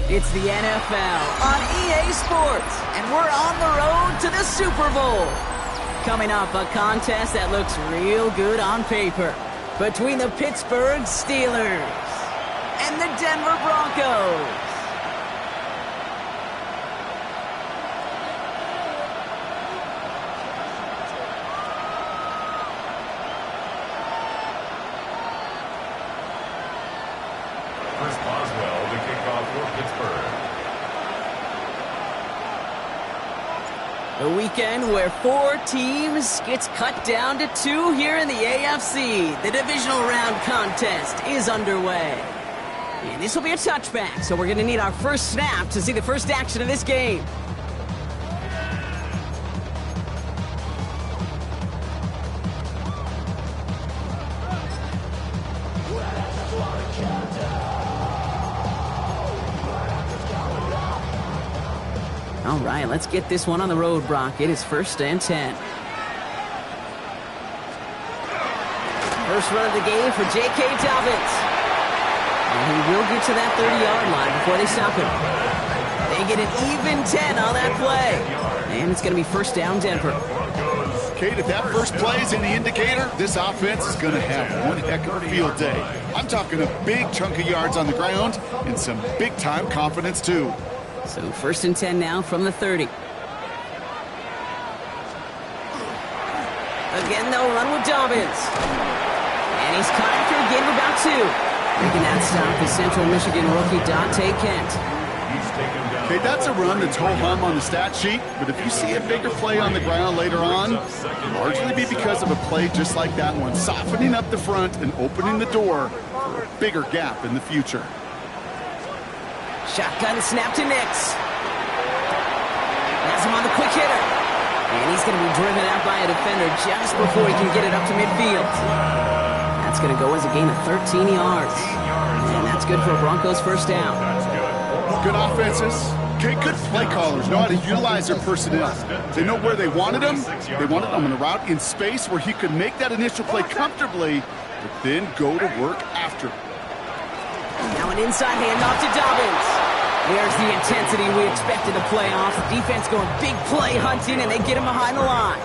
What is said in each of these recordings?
It's the NFL on EA Sports, and we're on the road to the Super Bowl. Coming up, a contest that looks real good on paper between the Pittsburgh Steelers and the Denver Broncos. A weekend where 4 teams gets cut down to 2 here in the AFC. The divisional round contest is underway. And this will be a touchback, so we're going to need our first snap to see the first action of this game. All right, let's get this one on the road, Brock. It is 1st and 10. First run of the game for J.K. Dobbins. And he will get to that 30-yard line before they stop him. They get an even 10 on that play. And it's going to be 1st down, Denver. Kate, if that first play is any indicator, this offense is going to have one heck of a field day. I'm talking a big chunk of yards on the ground and some big-time confidence, too. So 1st and 10 now from the 30. Again, they'll run with Dobbins. And he's caught after a gain of about 2. Making that stop is Central Michigan rookie Dante Kent. Okay, that's a run that's ho-hum on the stat sheet, but if you see a bigger play on the ground later on, it'll largely be because of a play just like that one, softening up the front and opening the door for a bigger gap in the future. Shotgun snap to Nix. Has him on the quick hitter. And he's going to be driven out by a defender just before he can get it up to midfield. That's going to go as a gain of 13 yards. And that's good for a Broncos first down. Good offenses. Okay, good play callers know how to utilize their personnel. They know where they wanted them. They wanted them on a route in space where he could make that initial play comfortably, but then go to work after. Now an inside handoff to Dobbins. There's the intensity we expected to play off. The defense going big play hunting, and they get him behind the line.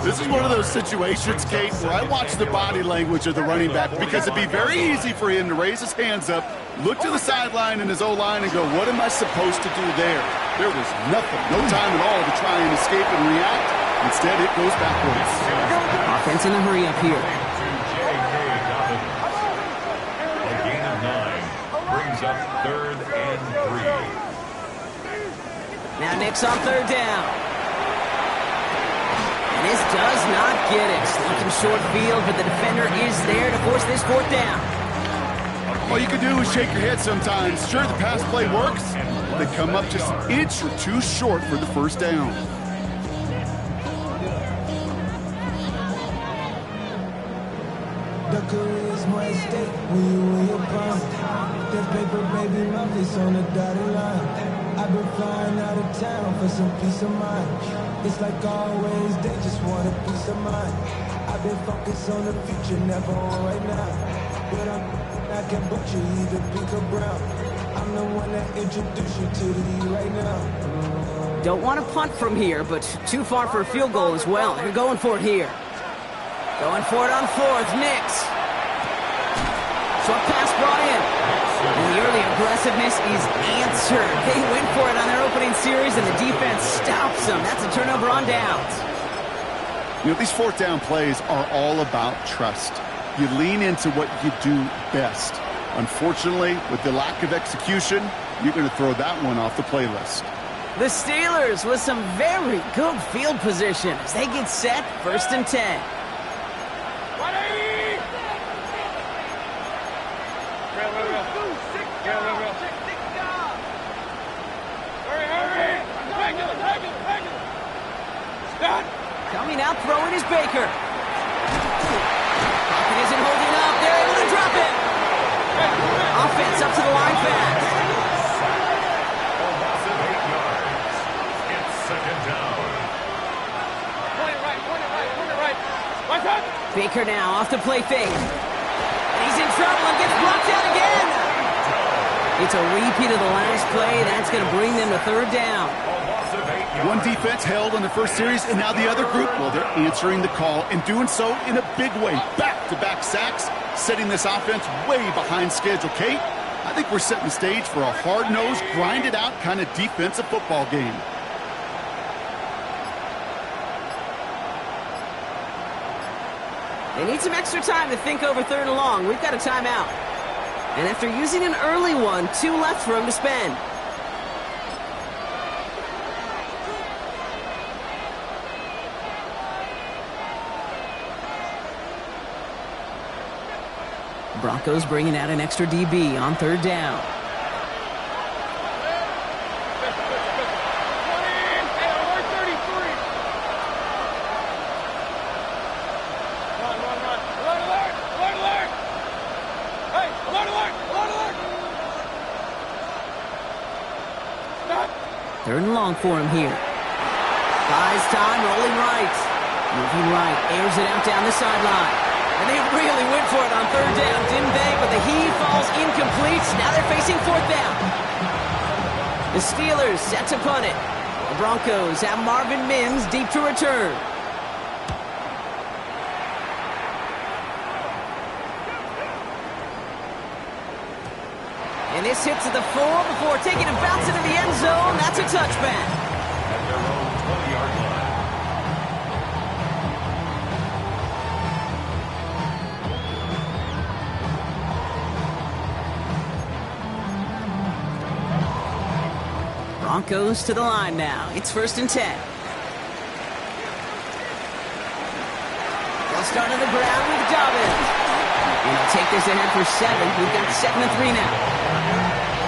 This is one of those situations, Kate, where I watch the body language of the running back because it'd be very easy for him to raise his hands up, look to the sideline in his O-line and go, what am I supposed to do there? There was nothing, no time at all to try and escape and react. Instead, it goes backwards. Offense in a hurry up here. Up 3rd and 3. Now Nix on 3rd down. And this does not get it. Looking short field, but the defender is there to force this 4th down. All you can do is shake your head sometimes. Sure, the pass play works, but they come up just an inch or 2 short for the 1st down. The career is more at stake when you're born. That paper, baby, my face on the dotted line. I've been flying out of town for some peace of mind. It's like always, they just want a peace of mind. I've been focused on the future, never on right now. But I can butcher either pink or brown. I'm the one that introduced you to the E right now. Don't want to punt from here, but too far for a field goal as well. They're going for it here. Going for it on 4th, Nix. Short pass brought in. And the early aggressiveness is answered. They went for it on their opening series, and the defense stops them. That's a turnover on downs. You know, these 4th down plays are all about trust. You lean into what you do best. Unfortunately, with the lack of execution, you're going to throw that one off the playlist. The Steelers with some very good field position as they get set 1st and 10. Coming out, throwing is Baker. Pocket isn't holding up. They're able to drop it. Offense up to the line fast. Loss of 8 yards. It's second down. Point it right. Watch out. Baker now off the play fake. And he's in trouble and gets blocked out again. It's a repeat of the last play. That's going to bring them to third down. One defense held on the first series, and now the other group, well, they're answering the call and doing so in a big way. Back-to-back sacks, setting this offense way behind schedule. Kate, I think we're setting the stage for a hard-nosed, grinded-out kind of defensive football game. They need some extra time to think over third and long. We've got a timeout. And after using an early one, 2 left for him to spend. Broncos bringing out an extra DB on third down. Third and long for him here. Buys time, rolling right. Moving right, airs it out down the sideline. And they really went for it on third down, didn't they? But the heave falls incomplete. Now they're facing fourth down. The Steelers set to punt it. The Broncos have Marvin Mims deep to return. And this hits at the 4 before taking a bounce into the end zone. That's a touchback. At their own 20-yard line. Broncos to the line now. It's 1st and 10. They'll start on the ground with Dobbins. And they'll take this ahead for 7. We've got 2nd and 3 now.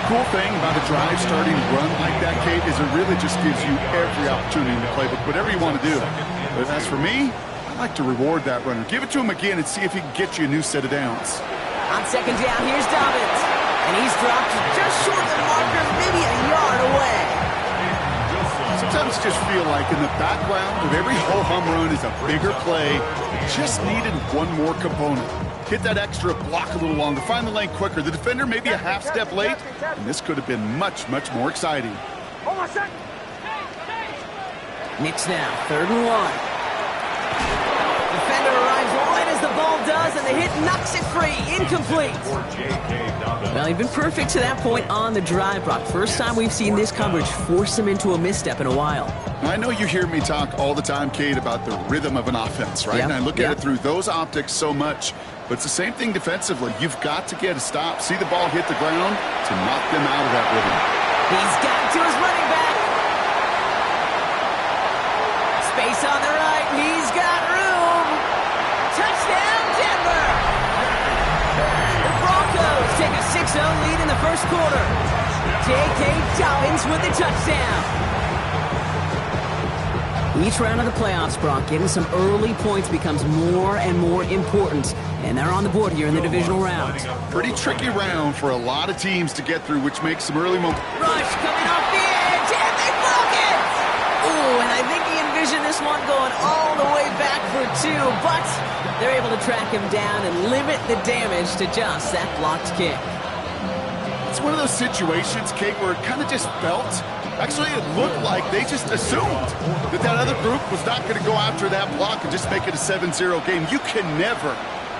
Cool thing about a drive starting to run like that, Kate, is it really just gives you every opportunity in the playbook, whatever you want to do. But as for me, I like to reward that runner. Give it to him again and see if he can get you a new set of downs. On 2nd down, here's Dobbins. And he's dropped just short of the marker, maybe a yard away. Sometimes just feel like in the background of every ho-hum run is a bigger play. Just needed one more component. Hit that extra block a little longer, find the lane quicker. The defender maybe a half step late, and this could have been much, much more exciting. Hold on a second. Knicks now, 3rd and 1. Defender arrives right as the ball does, and the hit knocks it free. Incomplete. Well, he'd been perfect to that point on the drive, Brock. First time we've seen this coverage force him into a misstep in a while. I know you hear me talk all the time, Kate, about the rhythm of an offense, right? Yep. And I look at it through those optics so much. But it's the same thing defensively. You've got to get a stop, see the ball hit the ground to knock them out of that rhythm. He's got it to his running back. Space on the right. He's got room. Touchdown, Denver. The Broncos take a 6-0 lead in the first quarter. J.K. Dobbins with the touchdown. Each round of the playoffs, Brock, getting some early points becomes more and more important. And they're on the board here in the divisional round. Pretty tricky round for a lot of teams to get through, which makes some early moments. Rush coming off the edge, and they block it! Ooh, and I think he envisioned this one going all the way back for 2, but they're able to track him down and limit the damage to just that blocked kick. It's one of those situations, Kate, where it kind of just felt, actually it looked like they just assumed that other group was not going to go after that block and just make it a 7-0 game. You can never,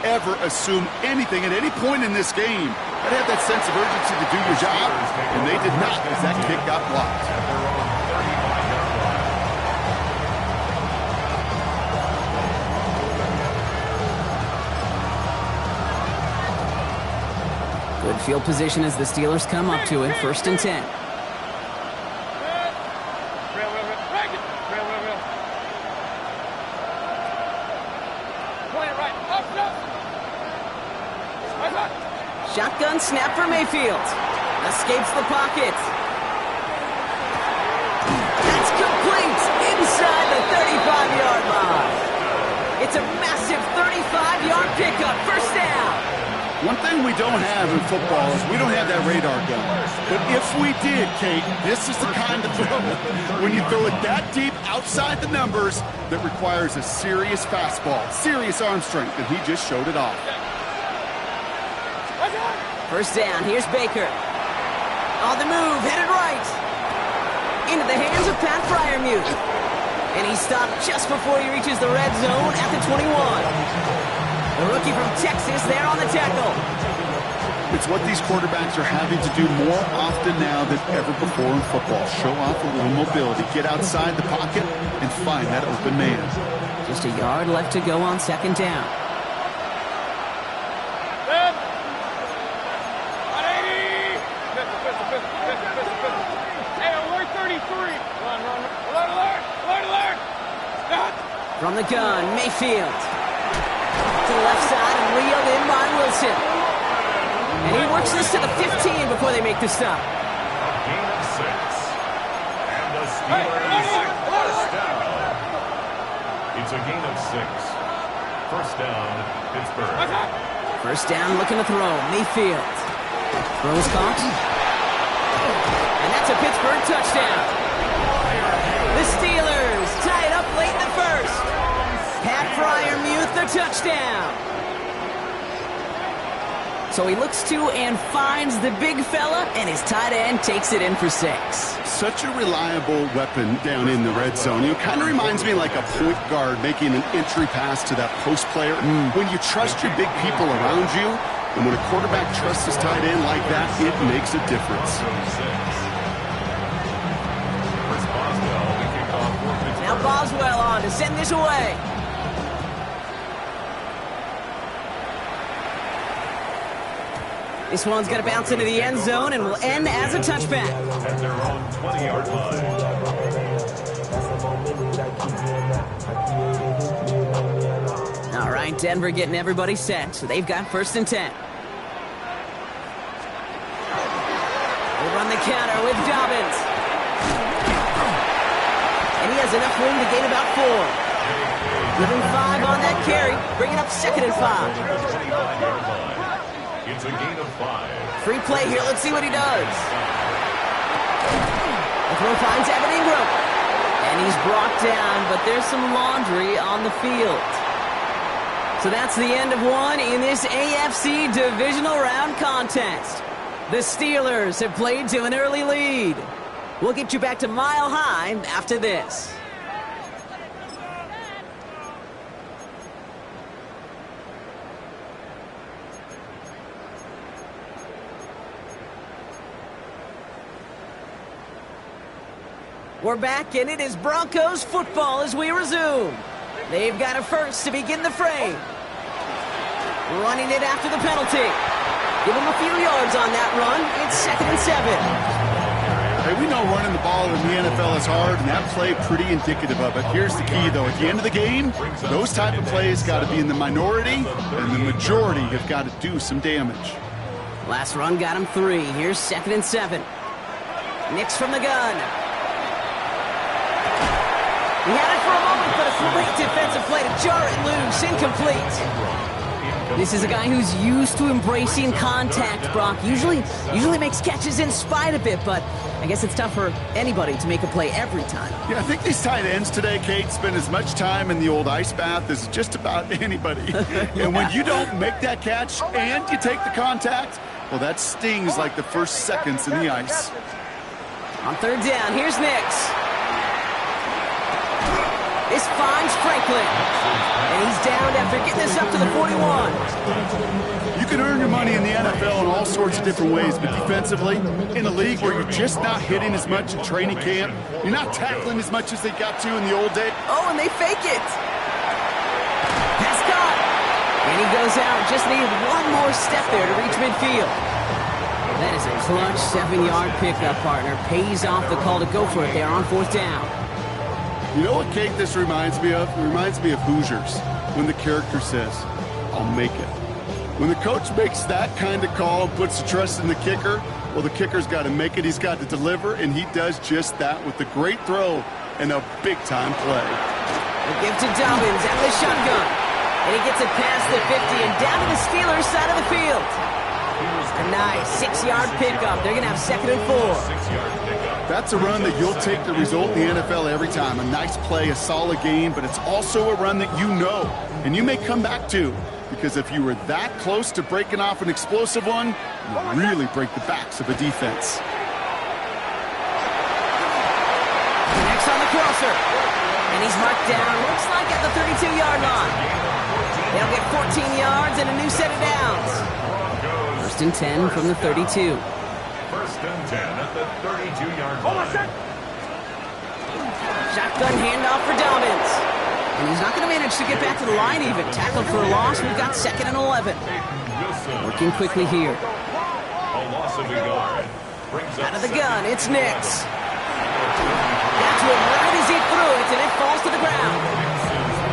ever assume anything at any point in this game. That had that sense of urgency to do your job, and they did not as that kick got blocked. Good field position as the Steelers come up to it, 1st and 10. Shotgun snap for Mayfield. Escapes the pocket. That's complete inside the 35-yard line. thing we don't have in football is we don't have that radar gun. But if we did, Kate, this is the kind of throw, when you throw it that deep outside the numbers, that requires a serious fastball, serious arm strength, and he just showed it off. First down, here's Baker. On the move, headed right. Into the hands of Pat Fryermuth. And he stopped just before he reaches the red zone at the 21. The rookie from Texas there on the tackle. It's what these quarterbacks are having to do more often now than ever before in football. Show off a little mobility, get outside the pocket, and find that open man. Just a yard left to go on second down. From the gun, Mayfield. To the left side and reeled in by Wilson. And he works this to the 15 before they make the stop. A gain of 6. And the Steelers first down. It's a gain of 6. First down, Pittsburgh. First down, looking to throw. Mayfield. Throws caught. And that's a Pittsburgh touchdown. The Steelers tie it up late in the first. Pat Fryermuth, the touchdown. So he looks to and finds the big fella, and his tight end takes it in for 6. Such a reliable weapon down in the red zone. It kind of reminds me like a point guard making an entry pass to that post player. When you trust your big people around you, and when a quarterback trusts his tight end like that, it makes a difference. Now Boswell on to send this away. This one's going to bounce into the end zone and will end as a touchback. At their own 20-yard line. All right, Denver getting everybody set, so they've got first and 10. They run the counter with Dobbins. And he has enough room to gain about 4. Give him 5 on that carry, bringing up second and 5. It's a gain of 5. Free play here. Let's see what he does. The throw finds Evan Ingram. And he's brought down, but there's some laundry on the field. So that's the end of one in this AFC divisional round contest. The Steelers have played to an early lead. We'll get you back to Mile High after this. We're back, and it is Broncos football as we resume. They've got a first to begin the frame. Running it after the penalty. Give them a few yards on that run. It's second and 7. Hey, we know running the ball in the NFL is hard, and that play pretty indicative of it. Here's the key, though. At the end of the game, those type of plays got to be in the minority, and the majority have got to do some damage. Last run got him 3. Here's second and 7. Nix from the gun. He had it for a moment, but a great defensive play to jar it loose. Incomplete. This is a guy who's used to embracing contact, Brock. Usually makes catches in spite of it, but I guess it's tough for anybody to make a play every time. Yeah, I think these tight ends today, Kate, spend as much time in the old ice bath as just about anybody. And when you don't make that catch and you take the contact, well, that stings like the first seconds in the ice. On third down, here's Nix. This finds Franklin. And he's downed after getting this up to the 41. You can earn your money in the NFL in all sorts of different ways, but defensively, in a league where you're just not hitting as much in training camp, you're not tackling as much as they got to in the old days. Oh, and they fake it. Pass caught. And he goes out. Just needed one more step there to reach midfield. That is a clutch 7-yard pickup, partner. Pays off the call to go for it there on fourth down. You know what, Kate, this reminds me of? It reminds me of Hoosiers, when the character says, I'll make it. When the coach makes that kind of call and puts the trust in the kicker, well, the kicker's got to make it, he's got to deliver, and he does just that with a great throw and a big-time play. The give to Dobbins out of the shotgun. And he gets it past the 50 and down to the Steelers' side of the field. A nice 6-yard pickup. They're going to have 2nd and 4. 6-yard pickup. That's a run that you'll take the result in the NFL every time. A nice play, a solid game, but it's also a run that you know, and you may come back to, because if you were that close to breaking off an explosive one, you really break the backs of a defense. Next on the crosser. And he's marked down, looks like at the 32-yard line. They'll get 14 yards and a new set of downs. 1st and 10 from the 32. 1st and 10 at the 32-yard line. Shotgun handoff for Dobbins. And he's not going to manage to get back to the line even. Tackled for a loss. We've got 2nd and 11. Working quickly here. A loss of a yard. Out of the gun, it's Nix. That's what right as he threw it, and it falls to the ground.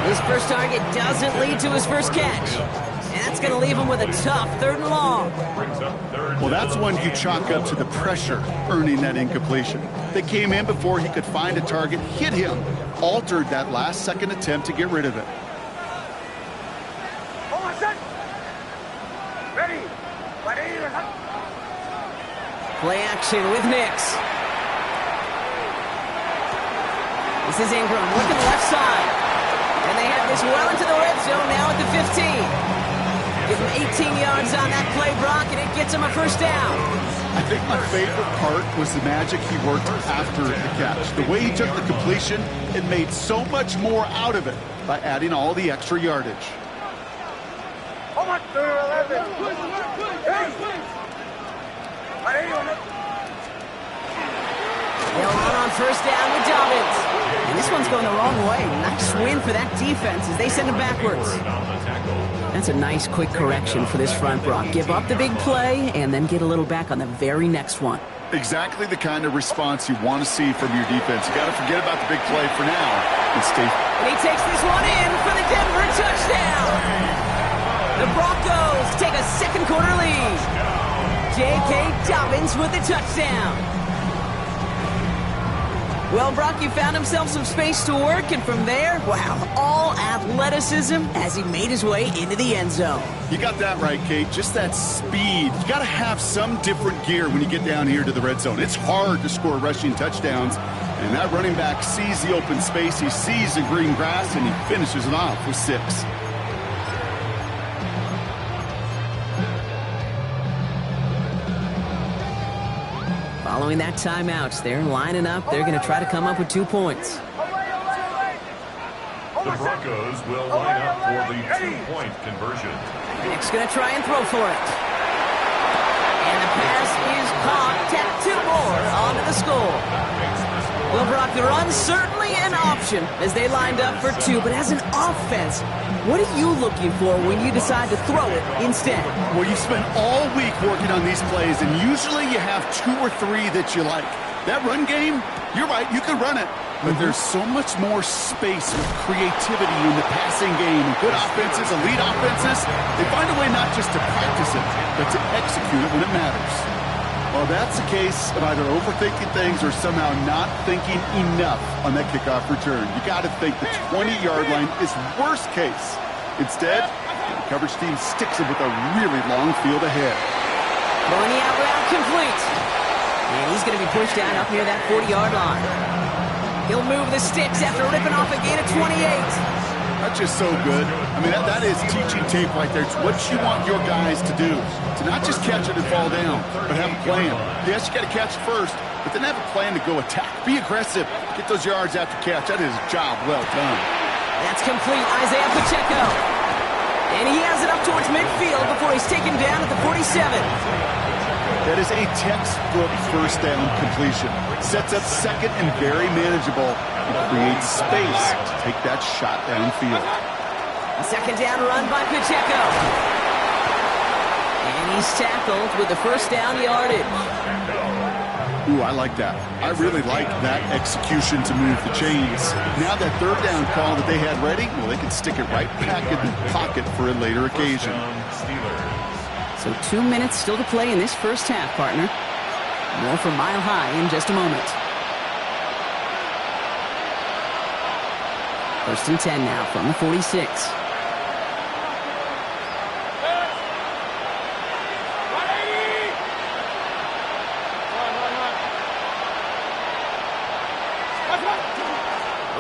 His first target doesn't lead to his first catch. And that's going to leave him with a tough 3rd and long. Well, that's one you chalk up to the pressure earning that incompletion. They came in before he could find a target, hit him, altered that last-second attempt to get rid of it. Play action with Nix. This is Ingram looking left side. And they have this well into the red zone now at the 15. Give him 18 yards on that play, Brock, and it gets him a 1st down. I think my favorite part was the magic he worked after the catch. The way he took the completion, it made so much more out of it by adding all the extra yardage. They'll run on 1st down with Dobbins. And this one's going the wrong way. Nice win for that defense as they send him backwards. That's a nice quick correction for this front, Brock. Give up the big play and then get a little back on the very next one. Exactly the kind of response you want to see from your defense. You got to forget about the big play for now and stay. And he takes this one in for the Denver touchdown. The Broncos take a 2nd quarter lead. J.K. Dobbins with the touchdown. Well, Brock, you found himself some space to work, and from there, wow, all athleticism as he made his way into the end zone. You got that right, Kate. Just that speed. You got to have some different gear when you get down here to the red zone. It's hard to score rushing touchdowns, and that running back sees the open space, he sees the green grass, and he finishes it off with 6. Following that timeout, they're lining up. They're going to try to come up with 2 points. The Broncos will line up for the 2-point conversion. Nick's going to try and throw for it. And the pass is caught. Tap 2 more onto the score. Well, Brock, the run's certainly an option as they lined up for 2, but as an offense, what are you looking for when you decide to throw it instead? Well, you spent all week working on these plays, and usually you have 2 or 3 that you like. That run game, you're right, you can run it. But there's so much more space with creativity in the passing game. Good offenses, elite offenses, they find a way not just to practice it, but to execute it when it matters. Well, that's the case of either overthinking things or somehow not thinking enough on that kickoff return. You got to think the 20-yard line is worst case. Instead, the coverage team sticks it with a really long field ahead. Throwing the out route complete. And he's going to be pushed down up near that 40-yard line. He'll move the sticks after ripping off a gain of 28. That's just so good. I mean, that is teaching tape right there. It's what you want your guys to do. To not just catch it and fall down, but have a plan. Yes, you got to catch it first, but then have a plan to go attack. Be aggressive. Get those yards after catch. That is a job well done. That's complete. Isaiah Pacheco. And he has it up towards midfield before he's taken down at the 47. That is a textbook 1st down completion. Sets up 2nd and very manageable. It creates space to take that shot downfield. A 2nd down run by Pacheco. And he's tackled with the 1st down yardage. Ooh, I like that. I really like that execution to move the chains. Now that 3rd down call that they had ready, well, they can stick it right back in the pocket for a later occasion. So 2 minutes still to play in this first half, partner. More from Mile High in just a moment. 1st and 10 now from the 46.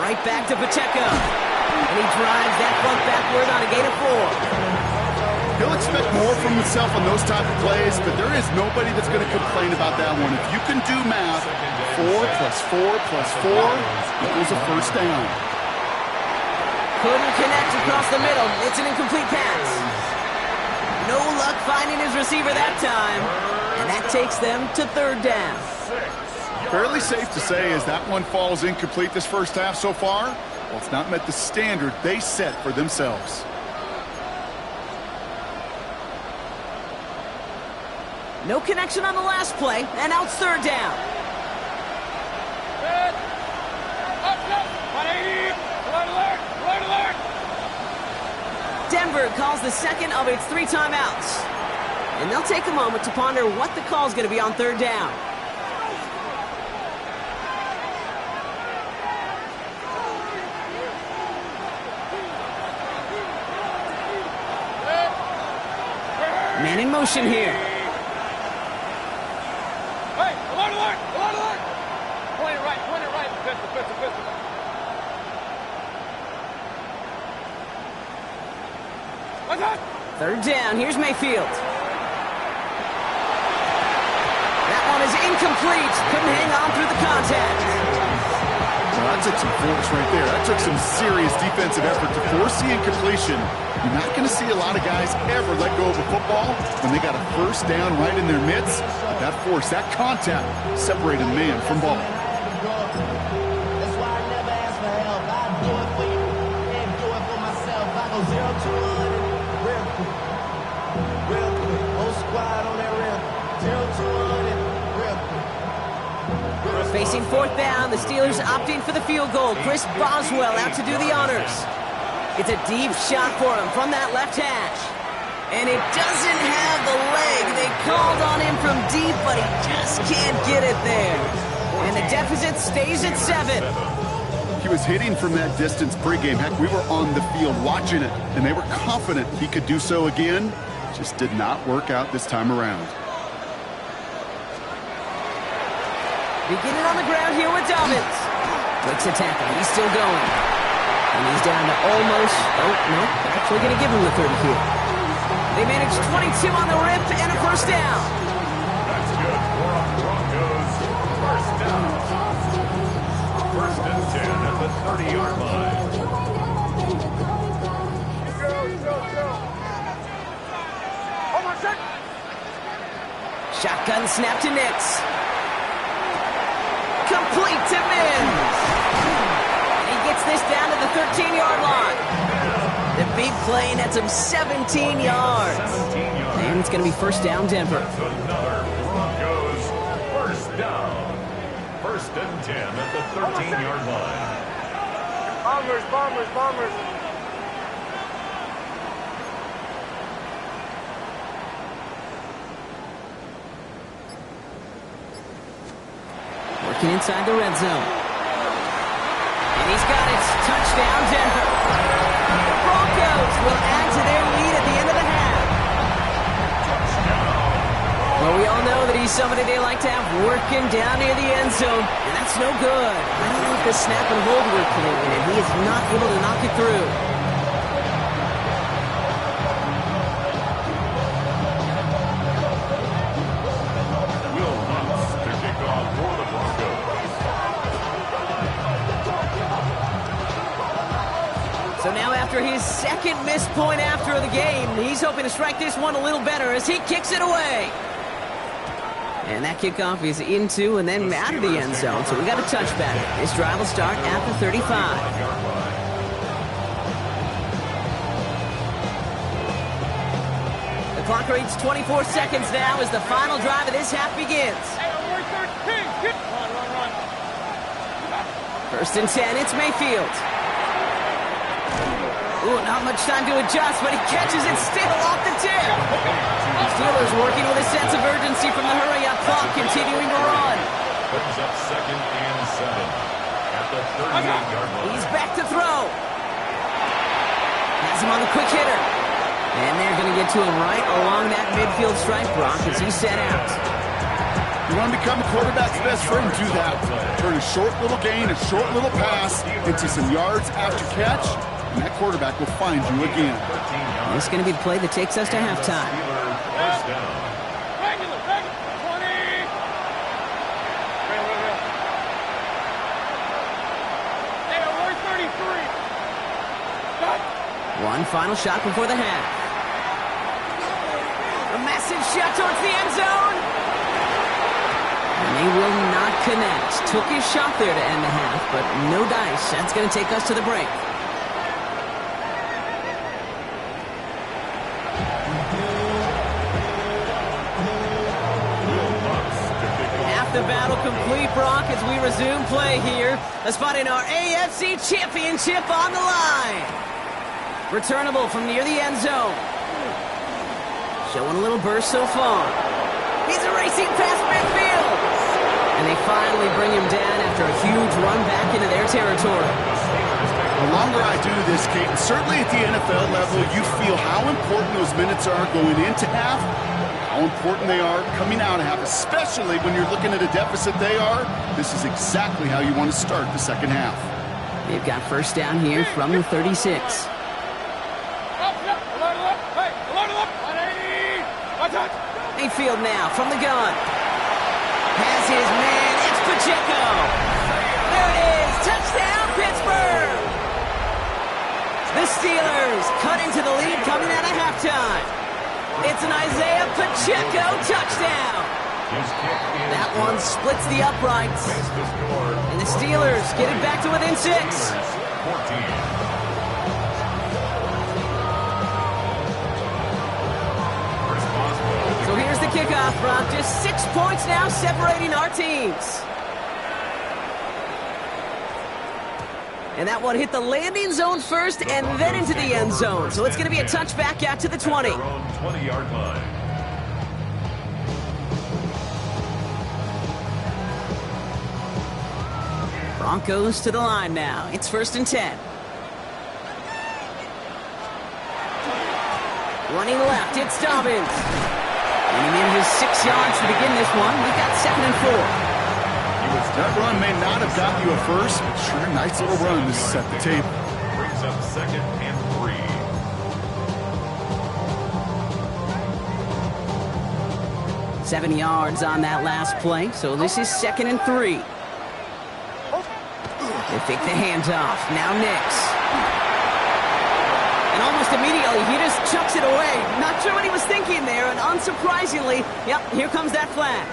Right back to Pacheco. And he drives that front backward on a gain of 4. He'll expect more from himself on those type of plays, but there is nobody that's going to complain about that one. If you can do math, 4 plus 4 plus 4 equals a first down. Couldn't connect across the middle. It's an incomplete pass. No luck finding his receiver that time. And that takes them to 3rd down. Fairly safe to say as that one falls incomplete this first half so far, well, it's not met the standard they set for themselves. No connection on the last play, and now it's 3rd down. Good. Up. 180. Alert. Denver calls the second of its 3 timeouts. And they'll take a moment to ponder what the call is going to be on 3rd down. Man in motion here. Hey, alert. Point it right. Pistol. 3rd down. Here's Mayfield. That one is incomplete. Couldn't hang on through the contact. Well, that took some force right there. That took some serious defensive effort to force the incompletion. You're not going to see a lot of guys ever let go of a football when they got a first down right in their midst. But that force, that contact, separated man from ball. That's why I never ask for help. I do it for you and do it for myself. I go 0 to 100 real quick. Whole squad on that real 0 to 100 real quick. Facing 4th down, the Steelers opting for the field goal. Chris Boswell out to do the honors. It's a deep shot for him from that left hash. And it doesn't have the leg. They called on him from deep, but he just can't get it there. And the deficit stays at 7. He was hitting from that distance pregame. Heck, we were on the field watching it, and they were confident he could do so again. Just did not work out this time around. Beginning on the ground here with Dobbins. Breaks a tackle. He's still going. And he's down to almost... Oh, no. Actually going to give him the 30 here. They managed 22 on the rip and a first down. That's good for a Broncos first down. 1st and 10 at the 30-yard line. Go. Hold on, set. Shotgun snap to Nix. Complete to Mims. And he gets this down to the 13-yard line. The big play nets him 17 yards. And it's going to be first down, Denver. That's another Broncos first down. 1st and 10 at the 13-yard line. Bombers. Working inside the red zone. And he's got it. Touchdown, Denver. The Broncos will add to their lead at the end of the half. Well, we all know that he's somebody they like to have working down near the end zone, and that's no good. I don't know if the snap and hold were clean, and he is not able to knock it through. Will Lutz to kick off for the Broncos. So now after his second missed point after the game, he's hoping to strike this one a little better as he kicks it away. And that kickoff is into and then out of the end zone, so we got a touchback. This drive will start at the 35. The clock reads 24 seconds now as the final drive of this half begins. Hey, we're 13. Get run. 1st and 10, it's Mayfield. Ooh, not much time to adjust, but he catches it still off the tip. The Steelers working with a sense of urgency from the hurry-up clock, continuing to run. Brings up 2nd and 7 at the 38-yard line. He's back to throw. Has him on the quick hitter. And they're going to get to him right along that midfield stripe, Brock, as he's set out. You want to become a quarterback's best friend, do that. Turn a short little gain, a short little pass into some yards after catch, and that quarterback will find you again. This is going to be the play that takes us to halftime. First down. Regular, 20. Real. Hey, we're 33. Stop. One final shot before the half. A massive shot towards the end zone. And they will not connect. Took his shot there to end the half, but no dice. That's going to take us to the break. Half the battle complete, Brock, as we resume play here. A spot in our AFC Championship on the line. Returnable from near the end zone. Showing a little burst so far. He's racing past midfield. And they finally bring him down after a huge run back into their territory. The longer I do this, Kate, and certainly at the NFL level, you feel how important those minutes are going into half, how important they are coming out of half, especially when you're looking at a deficit they are. This is exactly how you want to start the second half. They've got first down here from the 36. Mayfield now from the gun. Has his man. It's Pacheco. There it is. Touchdown, Pittsburgh. The Steelers cut into the lead coming out of halftime. It's an Isaiah Pacheco touchdown. That one splits the uprights. And the Steelers get it back to within 6. 14. So here's the kickoff, Brock. Just 6 points now separating our teams. And that one hit the landing zone first and then into the end zone. So it's going to be a touchback out to the 20. Their own 20-yard line. Broncos to the line now. It's 1st and 10. Running left, it's Dobbins. Running in his 6 yards to begin this one. We've got 2nd and 4. That run may not have got you a first, but sure, nice little run to set the table. Brings up 2nd and 3. 7 yards on that last play, so this is 2nd and 3. They take the hands off. Now Nix. And almost immediately, he just chucks it away. Not sure what he was thinking there, and unsurprisingly, yep, here comes that flag.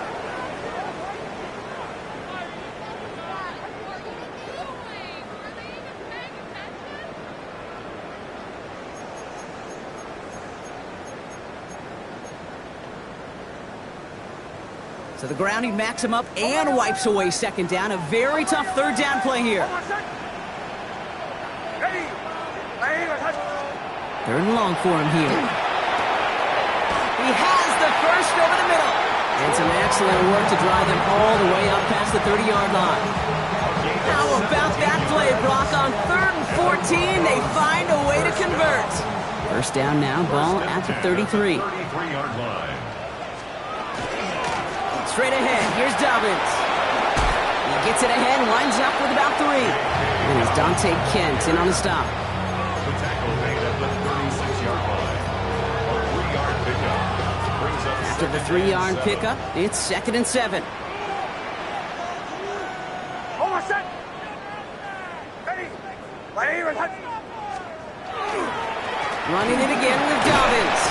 So the grounding backs him up and wipes away 2nd down. A very tough 3rd down play here. 3rd and long for him here. He has the first over the middle. And some excellent work to drive them all the way up past the 30-yard line. How about that play, Brock? On 3rd and 14, they find a way to convert. First down now, ball at the 33. 33-yard line. Straight ahead, here's Dobbins. He gets it ahead, winds up with about 3. And it's Dante Kent in on the stop. The tackle made at the 36-yard line. A 3-yard pickup. Brings up After the 3-yard pickup, it's 2nd and 7. Running it again with Dobbins.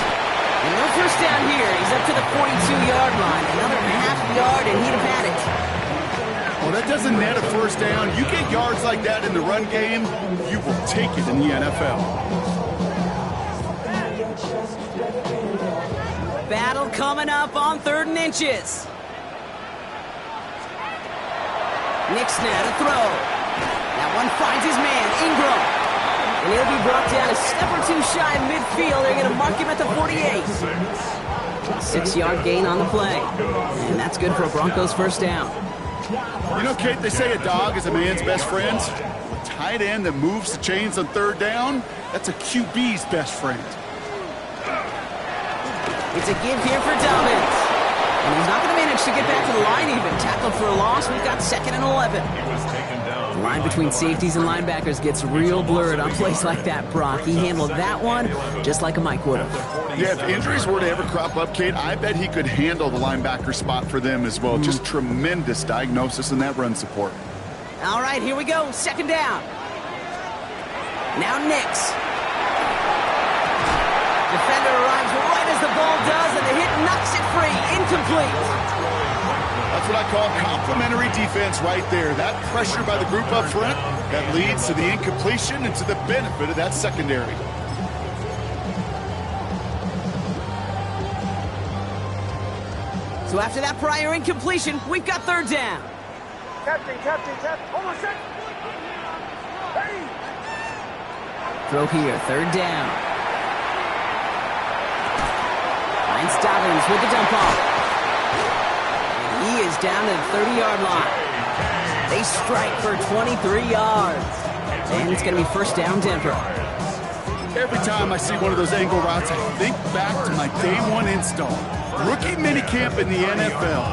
And no first down here. He's up to the 42-yard line. Another half yard, and he'd have had it. Well, that doesn't net a first down. You get yards like that in the run game, you will take it in the NFL. Battle coming up on 3rd and inches. Nix now to throw. That one finds his man, Ingram. And he'll be brought down a step or 2 shy of midfield. They're going to mark him at the 48. 6-yard gain on the play. And that's good for a Broncos first down. You know, Kate, they say a dog is a man's best friend. A tight end that moves the chains on 3rd down, that's a QB's best friend. It's a give here for Dobbins. And he's not going to manage to get back to the line even. Tackled for a loss. We've got 2nd and 11. He was taken down. The line between safeties and linebackers gets real blurred on plays like that, Brock. He handled that one just like a Mike would have. Yeah, if injuries were to ever crop up, Kate, I bet he could handle the linebacker spot for them as well. Just tremendous diagnosis in that run support. All right, here we go. 2nd down. Now Nix. Defender arrives right as the ball does, and the hit knocks it free. Incomplete. That's what I call complimentary defense right there. That pressure by the group up front, that leads to the incompletion and to the benefit of that secondary. So after that prior incompletion, we've got 3rd down. Captain. Almost set. Hey! Throw here, 3rd down. Finds Dobbins with the dump off. And he is down to the 30-yard line. They strike for 23 yards. And it's going to be 1st down, Denver. Every time I see one of those angle routes, I think back to my day 1 install. Rookie minicamp in the NFL.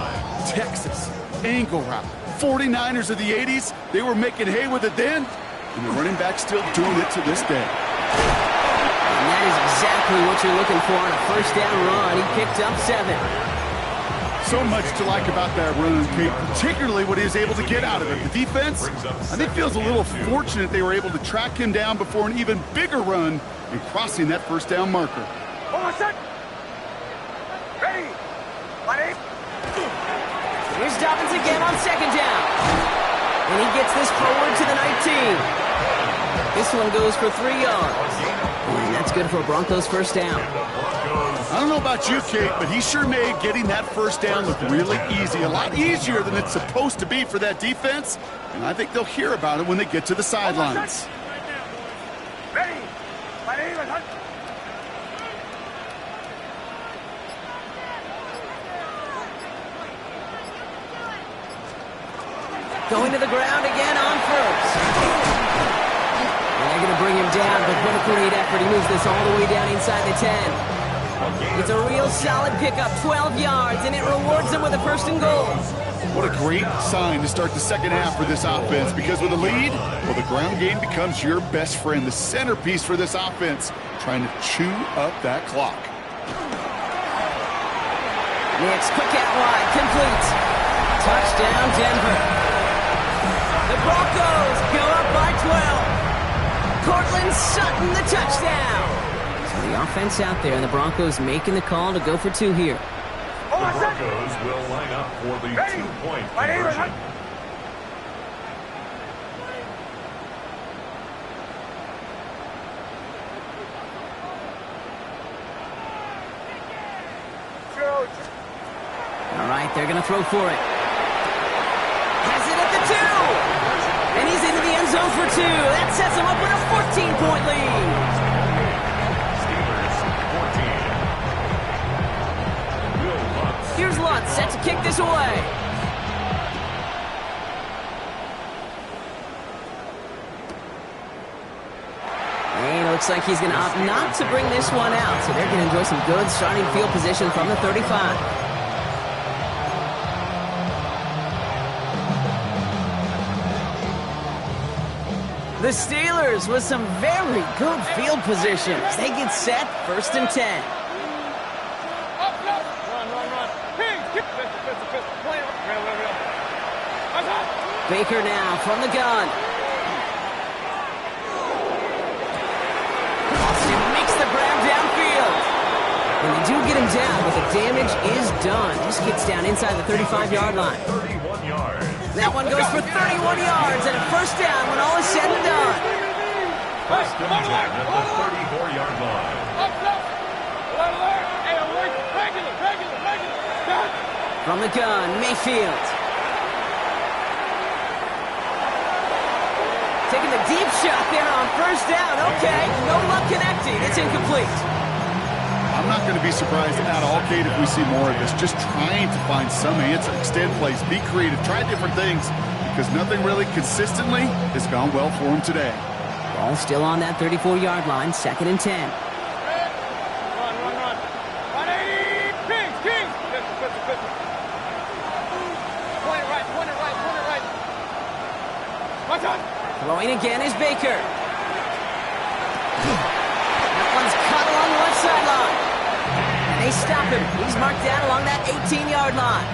Texas, angle route. 49ers of the 80s, they were making hay with it then, and the running back's still doing it to this day. And that is exactly what you're looking for on a 1st down run. He picked up 7. So much to like about that run, Kate, particularly what he was able to get out of it. The defense, I think, feels a little fortunate they were able to track him down before an even bigger run and crossing that 1st down marker. Almost set. Ready. Ready. Here's Dobbins again on 2nd down. And he gets this forward to the 19. This one goes for 3 yards. And that's good for a Broncos 1st down. I don't know about you, Kate, but he sure made getting that 1st down look really easy. A lot easier than it's supposed to be for that defense. And I think they'll hear about it when they get to the sidelines. Ready. Going to the ground again on 1st. And they're going to bring him down, but what a great effort. He moves this all the way down inside the 10. It's a real solid pickup, 12 yards, and it rewards him with a 1st and goal. What a great sign to start the 2nd half for this offense, because with a lead, well, the ground game becomes your best friend, the centerpiece for this offense, trying to chew up that clock. Nix, quick out wide, complete. Touchdown, Denver. The Broncos go up by 12. Cortland Sutton, the touchdown. So the offense out there, and the Broncos making the call to go for 2 here. The Broncos will line up for the 2-point conversion. All right, they're going to throw for it. Has it at the 2. And he's into the end zone for 2. That sets him up with a 14-point lead. Steelers 14. Here's Lutz set to kick this away. And it looks like he's going to opt not to bring this one out. So they're going to enjoy some good starting field position from the 35. The Steelers with some very good field positions. They get set, 1st and 10. Run. Hey, get play. Baker now from the gun. Austin makes the grab downfield. And they do get him down, but the damage is done. Just gets down inside the 35-yard line. 31 yards. That one goes for 31 yards and a 1st down when all is said and done. First and 10 at the 34-yard line. From the gun, Mayfield. Taking the deep shot there on 1st down. Okay, no luck connecting. It's incomplete. I'm not going to be surprised at all, Kate, if we see more of this. Just trying to find some answer, extend plays, be creative, try different things, because nothing really consistently has gone well for him today. Ball still on that 34-yard line, 2nd and 10. Run. 180. Kings. Throwing again is Baker. That one's caught along the left sideline. And they stop him. He's marked down along that 18-yard line.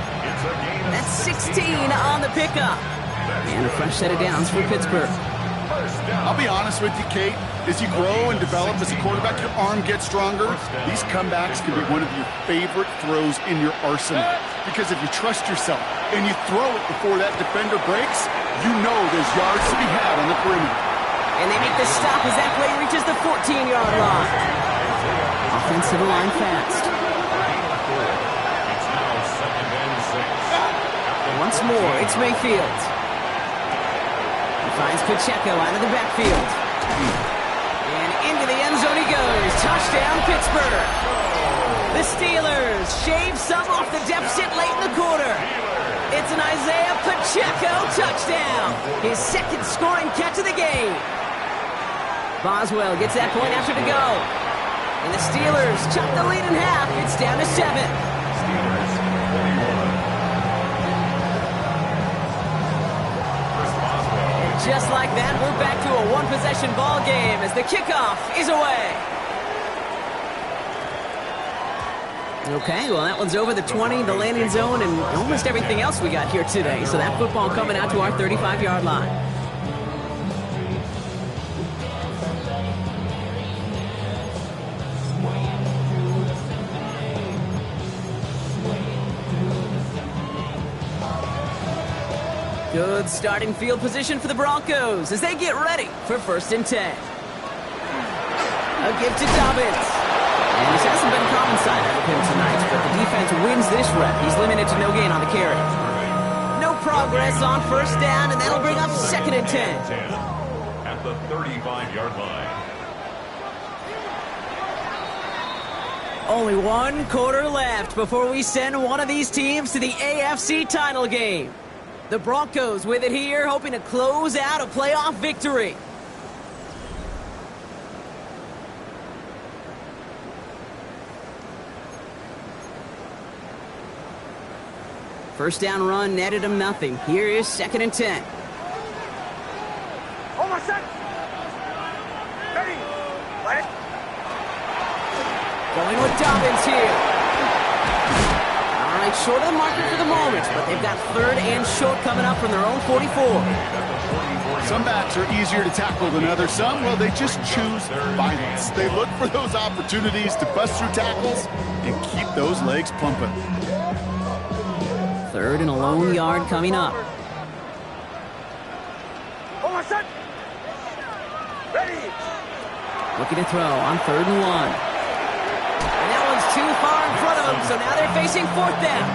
That's 16 on the pickup. And a fresh set of downs for Pittsburgh. I'll be honest with you, Kate. As you grow and develop as a quarterback, your arm gets stronger. These comebacks can be one of your favorite throws in your arsenal. Because if you trust yourself and you throw it before that defender breaks, you know there's yards to be had on the perimeter. And they make the stop as that play reaches the 14-yard line. Offensive line fast. Once more, it's Mayfield. He finds Pacheco out of the backfield. And into the end zone he goes. Touchdown, Pittsburgh. The Steelers shave some off the deficit late in the quarter. It's an Isaiah Pacheco touchdown. His second scoring catch of the game. Boswell gets that point after to go. And the Steelers chop the lead in half. It's down to 7. Just like that, we're back to a one-possession ball game as the kickoff is away. Okay, well, that one's over the 20, the landing zone, and almost everything else we got here today. So that football coming out to our 35-yard line. Good starting field position for the Broncos as they get ready for 1st and 10. A give to Dobbins. And this hasn't been common side out of him tonight, but the defense wins this rep. He's limited to no gain on the carry. No progress on 1st down, and that'll bring up 2nd and 10. At the 35-yard line. Only 1 quarter left before we send one of these teams to the AFC title game. The Broncos with it here, hoping to close out a playoff victory. First down run netted him nothing. Here is 2nd and 10. Almost set. Ready. Let it. Going with Dobbins here. All right, short of the marker for the moment, but they've got 3rd and short coming up from their own 44. Some backs are easier to tackle than others. Some, well, they just choose violence. They look for those opportunities to bust through tackles and keep those legs pumping. 3rd and a lone yard coming up. Almost set. Ready. Looking to throw on 3rd and 1. And that one's too far in front of them, so now they're facing 4th down.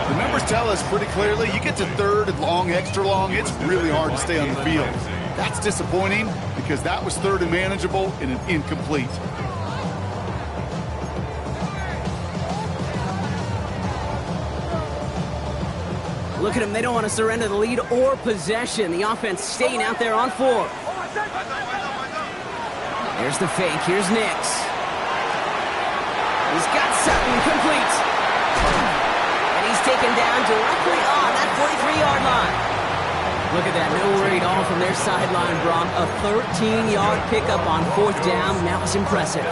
The numbers tell us pretty clearly, you get to 3rd and long, extra long, it's really hard to stay on the field. That's disappointing because that was 3rd and manageable and an incomplete. Look at them, they don't want to surrender the lead or possession. The offense staying out there on 4. There's the fake, here's Nix. He's got Sutton complete. And he's taken down directly on that 43-yard line. Look at that, no worry at all from their sideline, Brock. A 13-yard pickup on 4th down, that was impressive.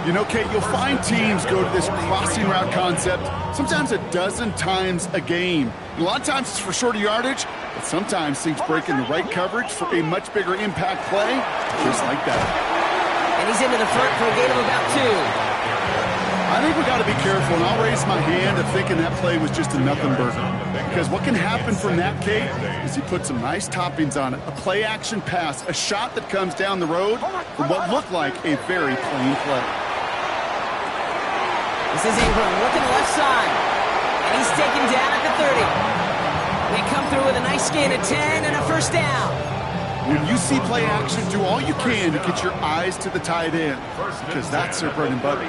You know, Kate, you'll find teams go to this crossing route concept sometimes a dozen times a game. And a lot of times it's for shorter yardage, but sometimes things break in the right coverage for a much bigger impact play, just like that. And he's into the front for a gain of about 2. I think we got to be careful, and I'll raise my hand of thinking that play was just a nothing burger. Because what can happen from that, Kate, is he put some nice toppings on it. A play-action pass, a shot that comes down the road from what looked like a very plain play. This is Ingram looking left side. And he's taken down at the 30. They come through with a nice gain of 10 and a 1st down. When you see play action, do all you can to get your eyes to the tight end, because that's their bread and butter.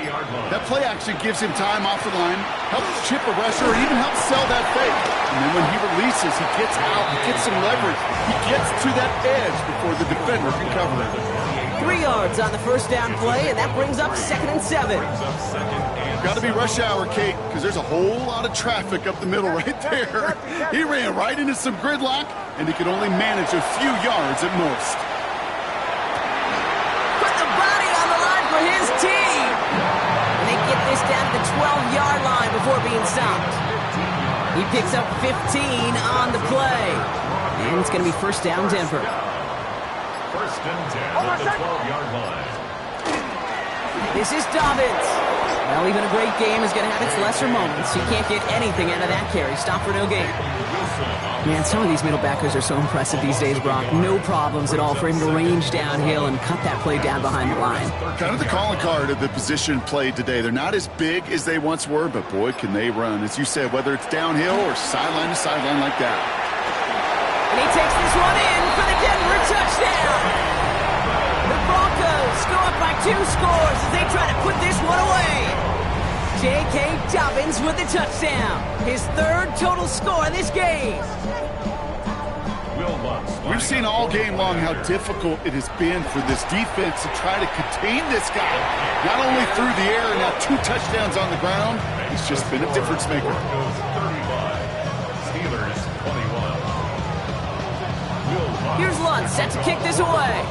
That play action gives him time off the line, helps chip a rusher, or even helps sell that fake. And then when he releases, he gets out, he gets some leverage. He gets to that edge before the defender can cover it. 3 yards on the 1st down play, and that brings up 2nd and 7. Got to be rush hour, Kate, because there's a whole lot of traffic up the middle right there. He ran right into some gridlock, and he could only manage a few yards at most. Put the body on the line for his team. And they get this down to the 12-yard line before being stopped. He picks up 15 on the play. And it's going to be first down, Denver. First and 10 at the 12-yard line. This is Dobbins. Well, even a great game is going to have its lesser moments. You can't get anything out of that carry. Stop for no gain. Man, some of these middle backers are so impressive these days, Brock. No problems at all for him to range downhill and cut that play down behind the line. Kind of the calling card of the position played today. They're not as big as they once were, but boy, can they run. As you said, whether it's downhill or sideline to sideline like that. And he takes this one in for the Denver touchdown. The Broncos go up by 2 scores as they try to put this one away. J.K. Dobbins with the touchdown. His 3rd total score in this game. We've seen all game long how difficult it has been for this defense to try to contain this guy. Not only through the air, now 2 touchdowns on the ground. He's just been a difference maker. Steelers 21. Here's Lund set to kick this away.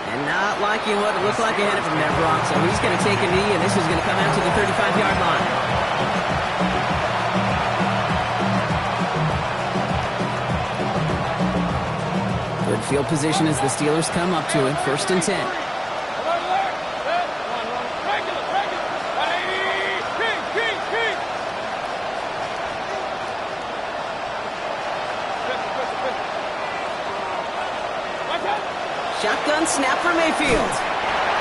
And not liking what it looked like ahead of him there, Brock. So he's going to take a knee, and this is going to come out to the 35-yard line. Good field position as the Steelers come up to it. First and 10. Shotgun snap for Mayfield.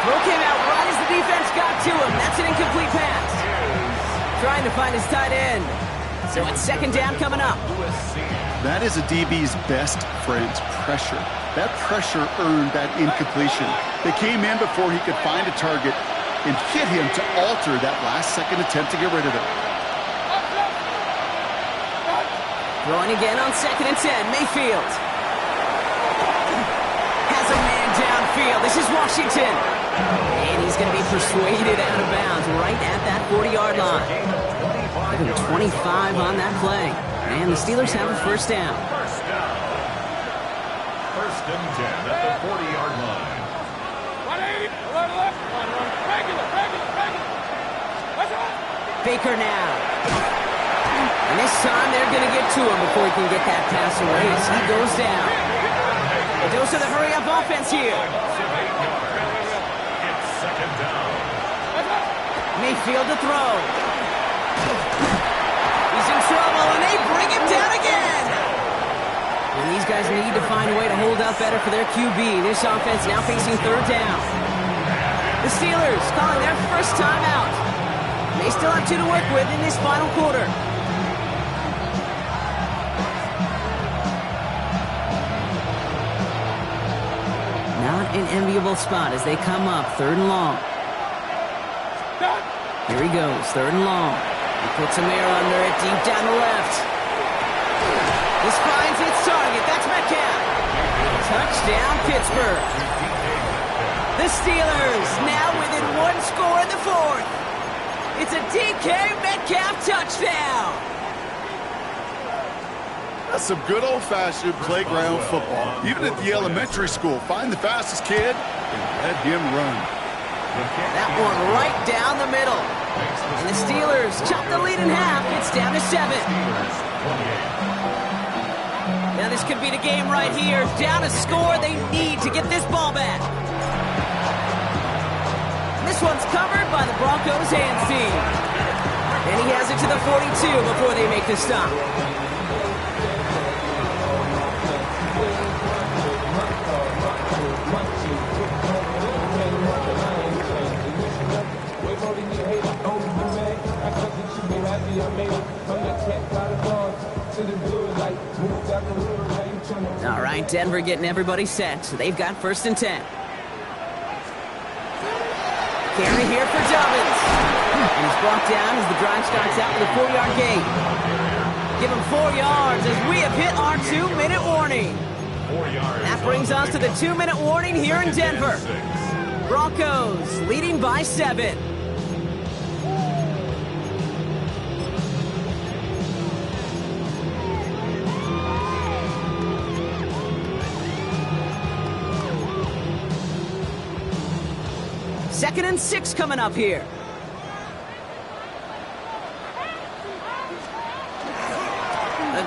Throw came out right as the defense got to him. That's an incomplete pass. Trying to find his tight end. So it's second down coming up. That is a DB's best friend, pressure. That pressure earned that incompletion. They came in before he could find a target and hit him to alter that last-second attempt to get rid of it. Throwing again on second and 10. Mayfield. Has a man downfield. This is Washington. And he's going to be persuaded out of bounds right at that 40-yard line. Give him 25 on that play. And the Steelers have a first down. First and 10 at the 40-yard line. 180, left, regular. Baker now. And this time they're going to get to him before he can get that pass away as he goes down. A dose of the hurry-up offense here. It's second down. Mayfield to throw. He's in trouble, and they bring him down again. And these guys need to find a way to hold up better for their QB. This offense now facing third down. The Steelers calling their first timeout. They still have 2 to work with in this final quarter. Not an enviable spot as they come up, third and long. Here he goes, third and long. He puts some air under it, deep down the left. This finds its target, that's Metcalf. Touchdown, Pittsburgh. The Steelers now within 1 score in the 4th. It's a DK Metcalf touchdown. That's some good old-fashioned playground football. Even at the elementary school, find the fastest kid and let him run. That one right down the middle. And the Steelers chop the lead in half. It's down to 7. Now this could be the game right here. Down a score. They need to get this ball back. This one's covered by the Broncos hands team. And he has it to the 42 before they make the stop. All right, Denver getting everybody set. So they've got first and 10. Carry here for Dobbins. And he's brought down as the drive starts out with a 4-yard gain. Give him 4 yards as we have hit our 2-minute warning. That brings us to the 2-minute warning here in Denver. Broncos leading by 7. 2nd and 6 coming up here.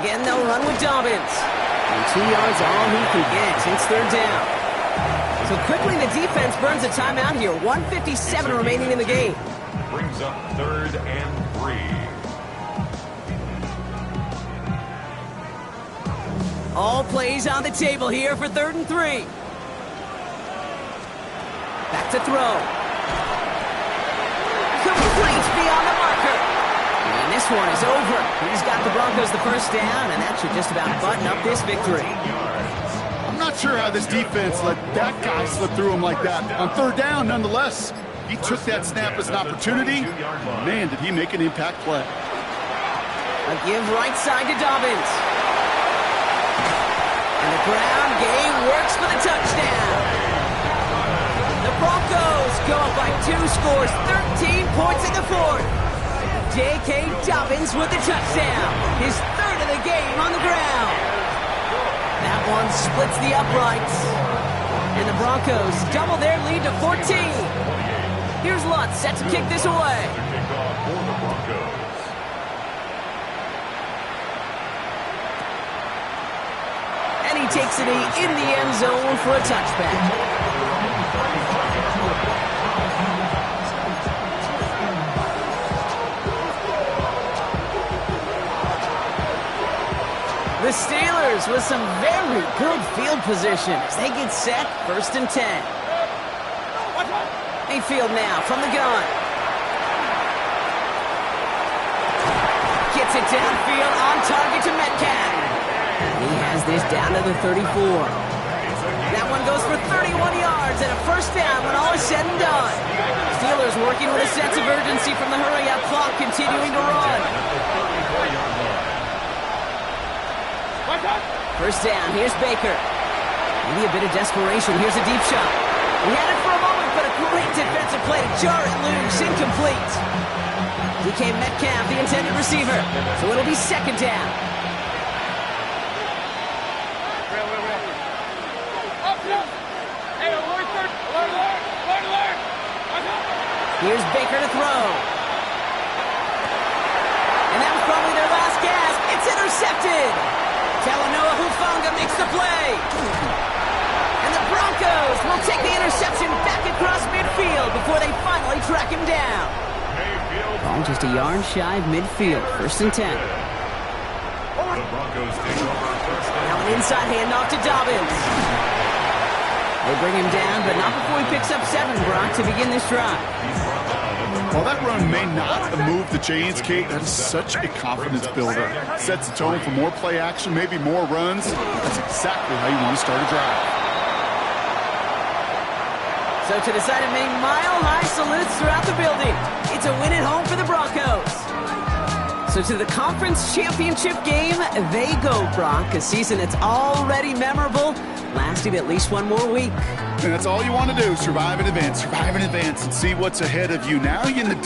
Again, they'll run with Dobbins. And 2 yards all he can get since they're down. So quickly the defense burns a timeout here. 1:57 remaining in the game. Brings up 3rd and 3. All plays on the table here for 3rd and 3. Back to throw. Complete beyond the marker. And this one is over. He's got the Broncos the first down, and that should just about button up this victory. I'm not sure how this defense let that guy slip through him like that. On 3rd down, nonetheless, he took that snap as an opportunity. Man, did he make an impact play. A give right side to Dobbins. And the ground game works for the touchdown. The Broncos go up by 2 scores, 13 points in the 4th. J.K. Dobbins with the touchdown. His 3rd of the game on the ground. That one splits the uprights. And the Broncos double their lead to 14. Here's Lutz set to kick this away. And he takes it in the end zone for a touchback. The Steelers with some very good field position as they get set, 1st and 10. Mayfield now from the gun. Gets it downfield on target to Metcalf. He has this down to the 34. That one goes for 31 yards and a first down when all is said and done. Steelers working with a sense of urgency from the hurry-up clock, continuing to run. First down, here's Baker. Maybe a bit of desperation. Here's a deep shot. He had it for a moment, but a great defensive play to jar it loose. Incomplete. DK Metcalf, the intended receiver. So it'll be 2nd down. Here's Baker to throw. And that was probably their last gasp. It's intercepted. Talanoa Hufanga makes the play. And the Broncos will take the interception back across midfield before they finally track him down. Ball just a yard shy of midfield, 1st and 10. The Broncos take over 1st and Now an inside handoff to Dobbins. They bring him down, but not before he picks up 7, Brock, to begin this drive. While that run may not move the chains, Kate, that is such a confidence builder. Sets the tone for more play action, maybe more runs. That's exactly how you want to start a drive. So to the side of Maine, mile-high salutes throughout the building. It's a win at home for the Broncos. So to the conference championship game, they go, Brock. A season that's already memorable, lasting at least 1 more week. And that's all you want to do, survive in advance, and see what's ahead of you. Now you're in the